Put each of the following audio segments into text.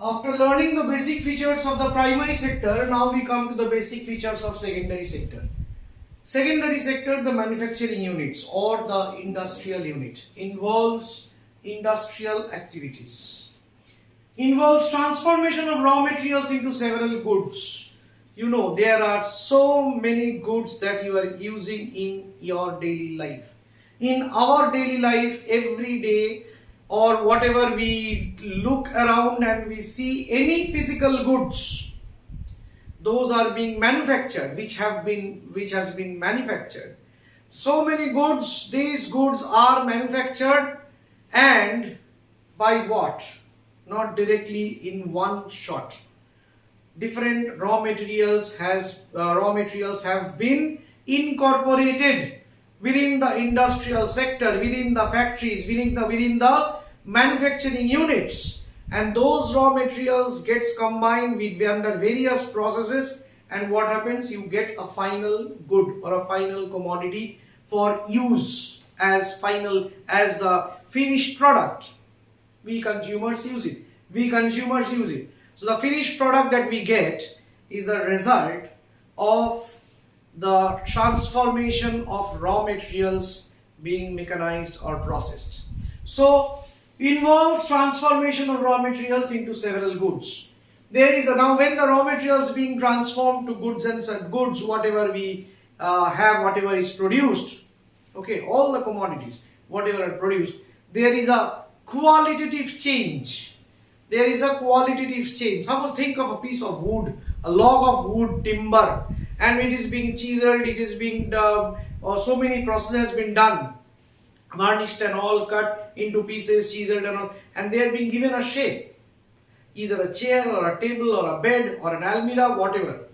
After learning the basic features of the primary sector, now we come to the basic features of secondary sector. Secondary sector, the manufacturing units or the industrial unit, involves industrial activities. Involves transformation of raw materials into several goods. You know, there are so many goods that you are using in your daily life. In our daily life, every day, or whatever, we look around and we see any physical goods, those are being manufactured, which has been manufactured. So many goods, these goods are manufactured, and by what? Not directly in one shot. Different raw materials have been incorporated within the industrial sector, within the factories, within the manufacturing units, and those raw materials gets combined with under various processes, and what happens? You get a final good or a final commodity for use as the finished product. We consumers use it. So the finished product that we get is a result of the transformation of raw materials being mechanized or processed. So involves transformation of raw materials into several goods. There is now when the raw materials being transformed to goods and goods, whatever we have, whatever is produced, okay, all the commodities, whatever are produced, there is a qualitative change. Suppose think of a piece of wood, a log of wood, timber, and it is being chiseled, it is being so many processes has been done, varnished and all, cut into pieces, chiseled and all, and they are being given a shape, either a chair or a table or a bed or an almirah, whatever.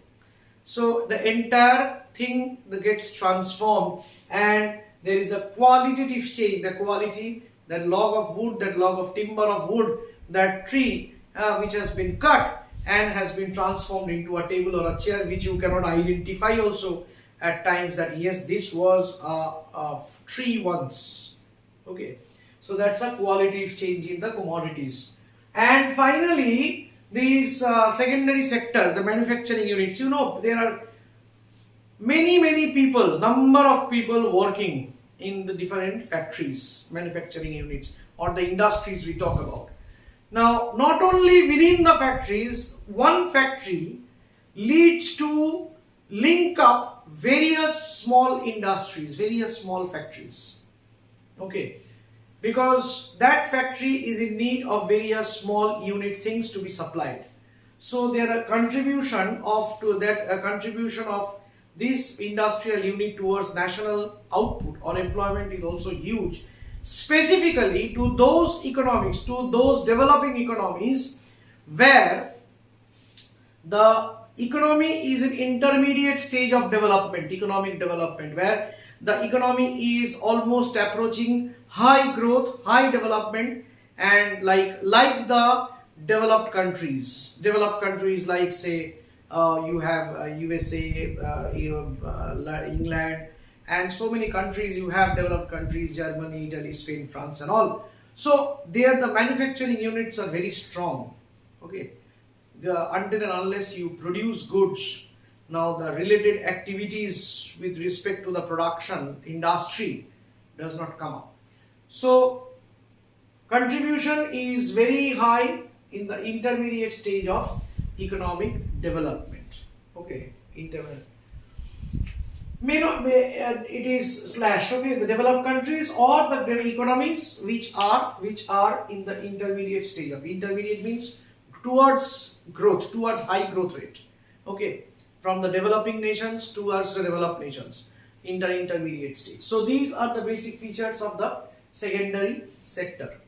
So the entire thing that gets transformed, and there is a qualitative change. The quality, that log of wood, that log of timber of wood, that tree which has been cut and has been transformed into a table or a chair, which you cannot identify also at times that yes, this was a tree once. Okay, so that's a qualitative change in the commodities. And finally, these secondary sector, the manufacturing units, you know, there are many people, number of people working in the different factories, manufacturing units, or the industries we talk about. Now, not only within the factories, one factory leads to link up various small industries, various small factories. Okay, because that factory is in need of various small unit things to be supplied. So there are contribution of this industrial unit towards national output or employment is also huge, specifically to those economics, to those developing economies where the economy is in intermediate stage of development, economic development, where the economy is almost approaching high growth, high development, and like the developed countries like say you have USA, England, and so many countries. You have developed countries, Germany, Italy, Spain, France and all. So there the manufacturing units are very strong. Okay, until and unless you produce goods, now the related activities with respect to the production industry does not come up. So contribution is very high in the intermediate stage of economic development. Okay, may not be, it is slash, okay, the developed countries or the economies which are in the intermediate stage of, intermediate means towards growth, towards high growth rate. Okay, from the developing nations towards the developed nations, intermediate stage. So these are the basic features of the secondary sector.